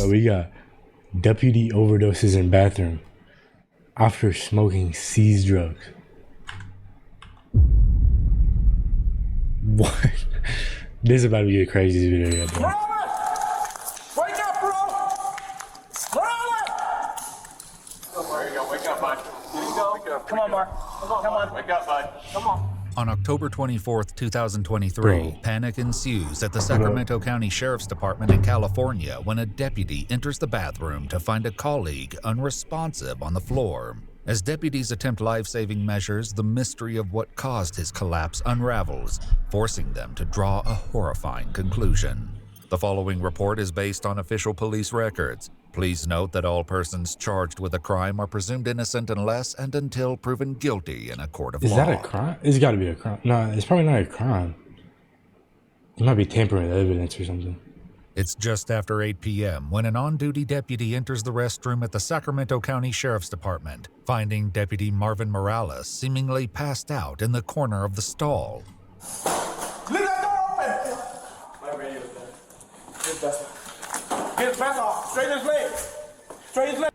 we got deputy overdoses in bathroom after smoking seized drugs. What? This is about to be the craziest video yet, bro. Wake up, bro! There you go. Wake up, bud. There you go. Wake up. Come on, Mark. Come on. Wake up, bud. Come on. On October 24th, 2023, Bro. panic ensues at the Sacramento County Sheriff's Department in California when a deputy enters the bathroom to find a colleague unresponsive on the floor. As deputies attempt life-saving measures, the mystery of what caused his collapse unravels, forcing them to draw a horrifying conclusion. The following report is based on official police records. Please note that all persons charged with a crime are presumed innocent unless and until proven guilty in a court of law. Is that a crime? It's got to be a crime. No, it's probably not a crime. It might be tampering with evidence or something. It's just after 8 p.m. when an on-duty deputy enters the restroom at the Sacramento County Sheriff's Department, finding Deputy Marvin Morales seemingly passed out in the corner of the stall. Leave that door open! Get his vest off. Straighten his legs. Straighten his legs.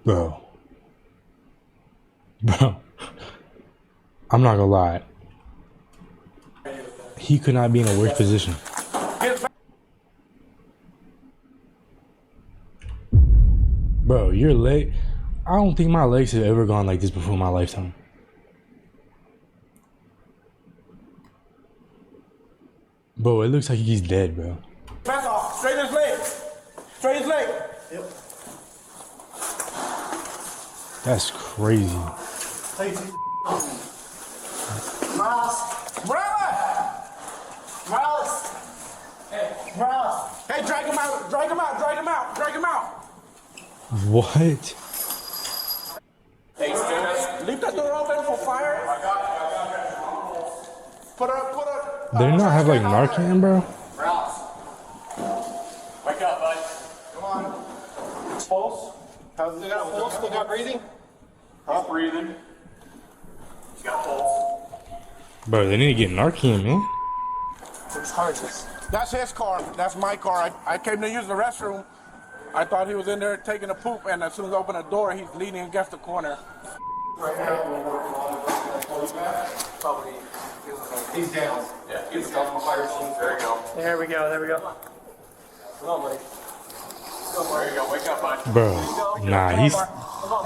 Bro, I'm not gonna lie. He could not be in a worse position. Bro, your leg... I don't think my legs have ever gone like this before in my lifetime. Bro, it looks like he's dead, bro. Vest off. Straighten his legs. Straighten his legs. Yep. That's crazy. Morales! Hey, Morales! Hey, drag him out! Drag him out! Drag him out! Drag him out! What? Hey, leave that door open for fire. Put up. They not have like Narcan, bro? Morales. Wake up, bud. Come on. Pulse? Still got pulse? Still got breathing? He's breathing. He's got pulse. Bro, they need to get Narcan, man. Whose car is this? That's his car. That's my car. I came to use the restroom. I thought he was in there taking a poop, and as soon as I opened the door, he's leaning against the corner. Probably. He's down. Yeah, he's down on the fire scene. There you go. There we go. Come on, buddy. There you go. Wake up, bud. Bro, nah, he's... Come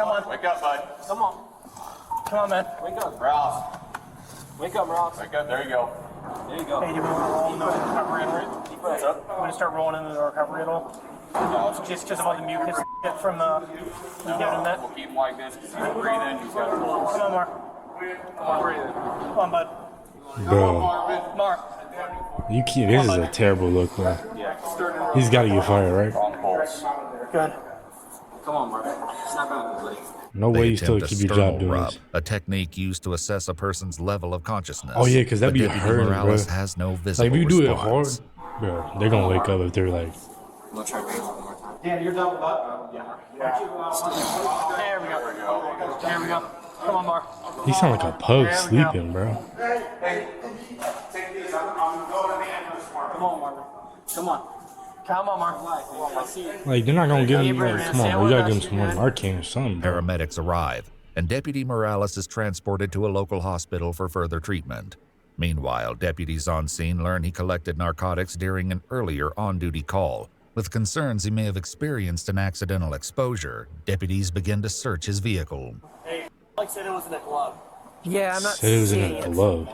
on. Wake up, bud. Come on, man. Wake up, Rouse. Wake up, Rouse. Wake up. There you go. There you go. Hey, do we want to roll into the recovery at all? What's up? You want to start rolling into the recovery at all? Just because of all the mucus from you giving him that? We'll keep him like this because he's breathing. He's got a pulse. Come on, Mark. Come on, breathing. Come on, bud. Bro, Mark. you can't... This is a terrible look, bro. Yeah, He's got to get fired, right? wrong pulse. Good. Come on, Mark. Snap out of his leg. No way They you still attempt a keep your job sternal doing rub, this. a technique used to assess a person's level of consciousness. Oh, yeah, because that'd But be Deputy hurting, bro. Morales has no visible Like, if you do it response. hard, bro, they're gonna wake up if they're like... I'm gonna try breathing one more time. Dan, you're done with that? Yeah. There we go. There we go. Come on, Mark. He sound like a pug There we sleeping, bro. Hey, take this. I'm going to the ambulance department. Come on, Mark. Come on. Come on, Mark. I see it. Like, they're not gonna give him, like, come on, we gotta give him some more Man. Narcan or something, bro. Paramedics arrive, and Deputy Morales is transported to a local hospital for further treatment. Meanwhile, deputies on scene learn he collected narcotics during an earlier on-duty call. With concerns he may have experienced an accidental exposure, deputies begin to search his vehicle. Hey, like said it was in a glove. Yeah, I'm not Said it was in seeing a it. glove.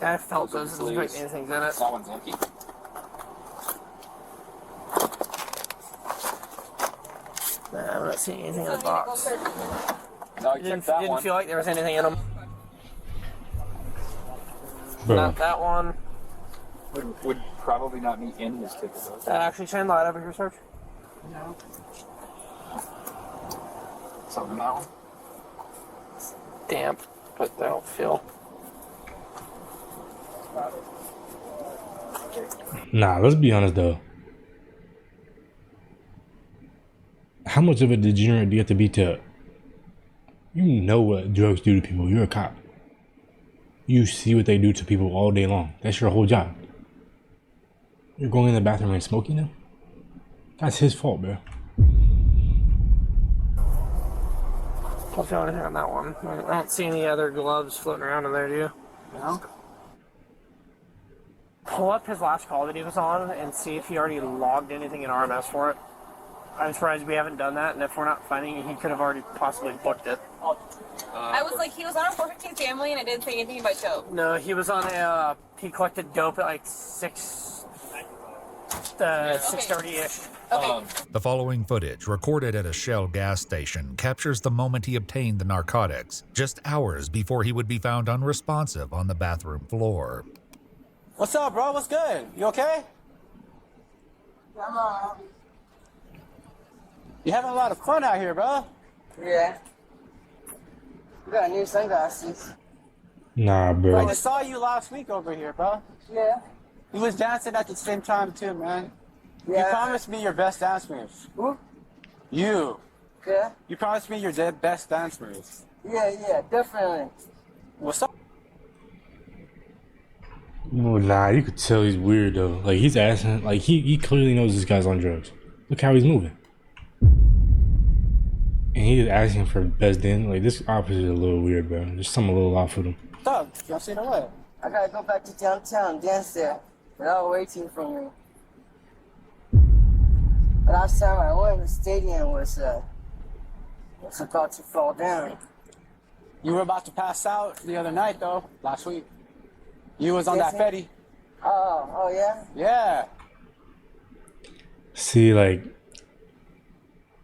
I felt those. Doesn't look like anything's in it. That one's empty. Nah, I'm not seeing anything in the box. No, you Didn't check that didn't one. feel like there was anything in them. Bro, Not that one. Would probably not be in this ticket, though. That actually shine light over here, search. No. Something that one. Damp, but they don't feel. nah, let's be honest, though. How much of a degenerate do you have to be to... You know what drugs do to people. You're a cop. You see what they do to people all day long. That's your whole job. You're going in the bathroom and smoking them? That's his fault, bro. I'll feel anything on that one. I don't see any other gloves floating around in there, do you? No? Pull up his last call that he was on and see if he already logged anything in RMS for it. I'm surprised we haven't done that, and if we're not finding it, he could have already possibly booked it. I was like, he was on a 415 family, and it didn't say anything about dope. No, he was on a, he collected dope at like 6:30-ish. Okay. The following footage, recorded at a Shell gas station, captures the moment he obtained the narcotics, just hours before he would be found unresponsive on the bathroom floor. What's up, bro? What's good? You okay? You having a lot of fun out here, bro. Yeah. You got new sunglasses. Nah, I bro. just saw you last week over here, bro. Yeah. You was dancing at the same time too, man. Yeah. You promised me your best dance moves. Who? You. Yeah. You promised me your best dance moves. Yeah, definitely. What's up? Well, nah, you could tell he's weird though. Like he's asking, like he clearly knows this guy's on drugs. Look how he's moving. And he is asking for best dance. Like this officer is a little weird, bro. There's something a little off with him. What's up? You want to see the way? I gotta go back to downtown, dance there. They're all waiting for me. The last time I went, the stadium was about to fall down. You were about to pass out the other night, though. Last week. You was on Yes, that sir. Fetty. Oh yeah? Yeah. See, like,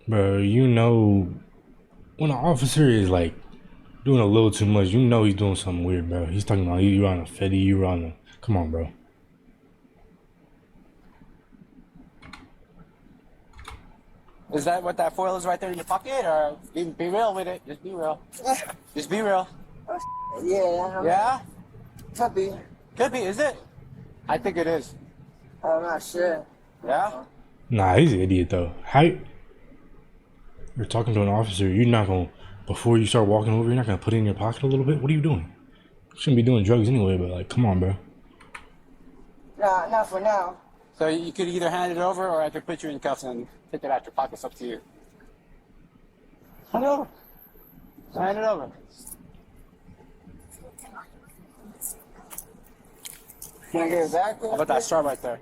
bro, you know, when an officer is like doing a little too much, you know he's doing something weird, bro. He's talking about you on a Fetty, you on a. Come on, bro. Is that what that foil is right there in your pocket? Or be real with it. Just be real. Just be real. Yeah. Yeah? Could be. Could be, is it? I think it is. I'm not sure. Yeah? Nah, he's an idiot though. How you're talking to an officer? You're not gonna before you start walking over. You're not gonna put it in your pocket a little bit. What are you doing? You shouldn't be doing drugs anyway. But like, come on, bro. Nah, not for now. So you could either hand it over or I could put you in cuffs and take it out your pocket. It's up to you. Hand it over. Hand it over. Can I get it back? How about that straw right there?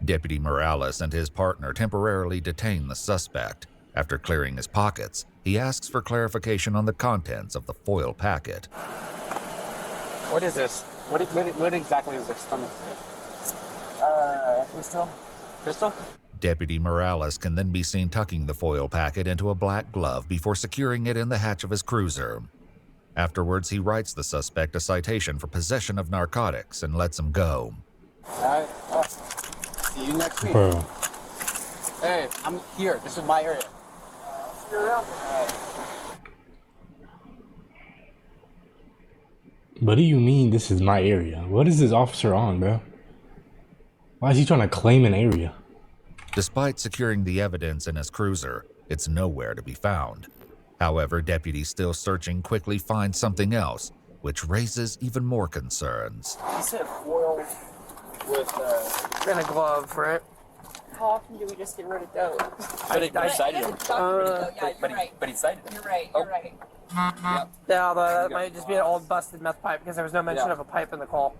Deputy Morales and his partner temporarily detain the suspect. After clearing his pockets, he asks for clarification on the contents of the foil packet. What is this? What exactly is this? Tell me. Pistol? Crystal? Deputy Morales can then be seen tucking the foil packet into a black glove before securing it in the hatch of his cruiser. Afterwards, he writes the suspect a citation for possession of narcotics and lets him go. Alright. See you next week. Bro, Hey, I'm here. This is my area. what do you mean this is my area? What is this officer on, bro? Why is he trying to claim an area? Despite securing the evidence in his cruiser, it's nowhere to be found. However, deputies still searching quickly find something else, which raises even more concerns. He said foil with and a glove, right? How often do we just get rid of dope? But he cited him. Yeah, you're right. But he cited him. You're right. You're right. Yeah, that might just be an old busted meth pipe because there was no mention of a pipe in the call.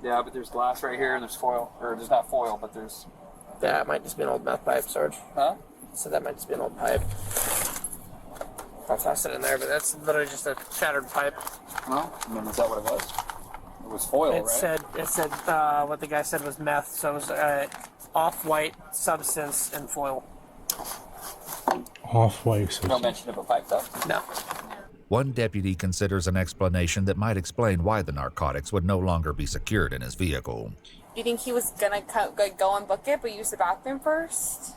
Yeah, but there's glass right here and there's foil. Or there's not foil, but there's... Yeah, it might just be an old meth pipe, Sarge. Huh? So that might just be an old pipe. I'll toss it in there, but that's literally just a shattered pipe. Well, I mean, is that what it was? It was foil, It right? said what the guy said was meth, so it was off-white substance and foil. Off-white. So No mention of a pipe, though. No. One deputy considers an explanation that might explain why the narcotics would no longer be secured in his vehicle. You think he was gonna go and book it, but use the bathroom first?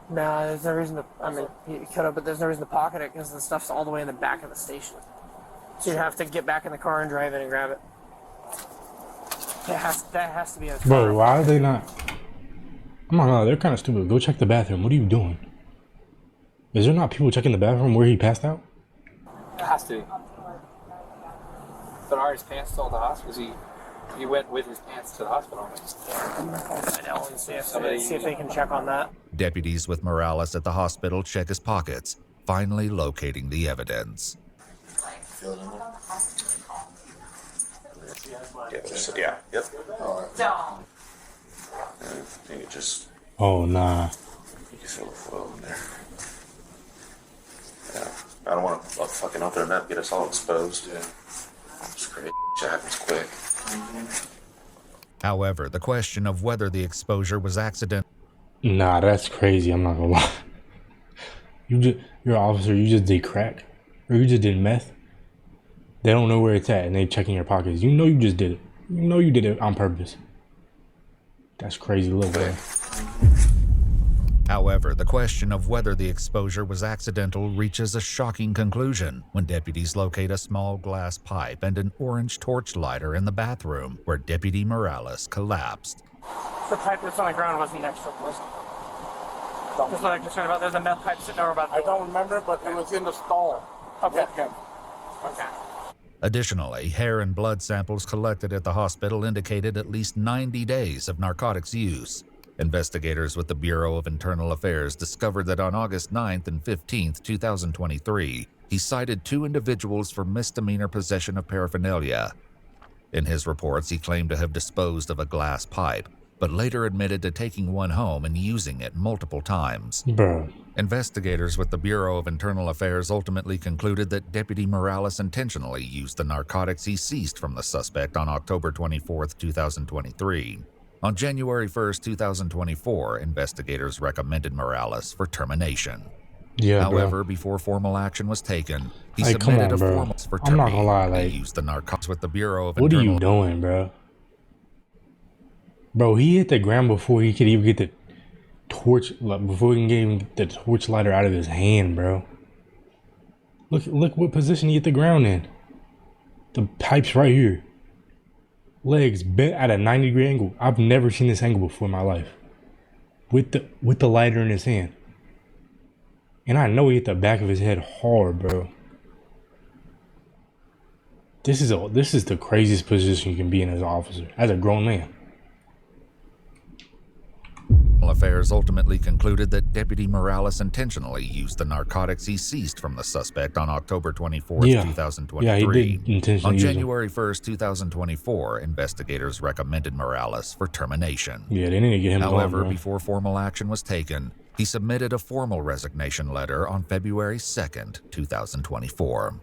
No, there's no reason to. I mean, he could have, but there's no reason to pocket it because the stuff's all the way in the back of the station. So you'd have to get back in the car and drive in and grab it. That has to be a. bro, why are they not? I'm not gonna lie, they're kind of stupid. Go check the bathroom. What are you doing? Is there not people checking the bathroom where he passed out? It has to. But are his pants still in the hospital? Is he... He went with his pants to the hospital. I know, and see if they can check on that. Deputies with Morales at the hospital check his pockets, finally locating the evidence. Yeah. Yep. Don't. I think it just. Oh nah. You can feel the foil in there. Yeah. I don't want to fucking open it up, get us all exposed. Yeah. It's crazy. Shit happens quick. However, the question of whether the exposure was accidental Nah, that's crazy. I'm not gonna lie. You're an officer. You just did crack, or you just did meth. They don't know where it's at, and they checking your pockets. You know you just did it. You know you did it on purpose. That's crazy. Look, man. However, the question of whether the exposure was accidental reaches a shocking conclusion when deputies locate a small glass pipe and an orange torch lighter in the bathroom where Deputy Morales collapsed. The pipe that's on the ground wasn't next to it, was it? That's what I'm concerned about. There's a meth pipe sitting over about the I don't remember, but it was in the stall. Okay. With him. Okay. Additionally, hair and blood samples collected at the hospital indicated at least 90 days of narcotics use. Investigators with the Bureau of Internal Affairs discovered that on August 9th and 15th, 2023, he cited 2 individuals for misdemeanor possession of paraphernalia. In his reports, he claimed to have disposed of a glass pipe, but later admitted to taking one home and using it multiple times. Bro. Investigators with the Bureau of Internal Affairs ultimately concluded that Deputy Morales intentionally used the narcotics he seized from the suspect on October 24, 2023. On January 1, 2024, investigators recommended Morales for termination. Yeah, However, bro. before formal action was taken, he Like, come submitted on, a bro. formal for I'm not gonna lie, termination. like, He used the narcotics with the Bureau of What are Internal you doing, bro? Bro, he hit the ground before he could even get the torch, like, before he can even get the torch lighter out of his hand, bro. Look what position he hit the ground in. The pipe's right here. Legs bent at a 90-degree angle. I've never seen this angle before in my life. With the lighter in his hand. And I know he hit the back of his head hard, bro. This is the craziest position you can be in as an officer, as a grown man. Affairs ultimately concluded that Deputy Morales intentionally used the narcotics he seized from the suspect on October 24, 2023. Yeah, he did intentionally On use them. January 1, 2024, investigators recommended Morales for termination. Yeah, they need to get him However, gone, bro. before formal action was taken, he submitted a formal resignation letter on February 2, 2024.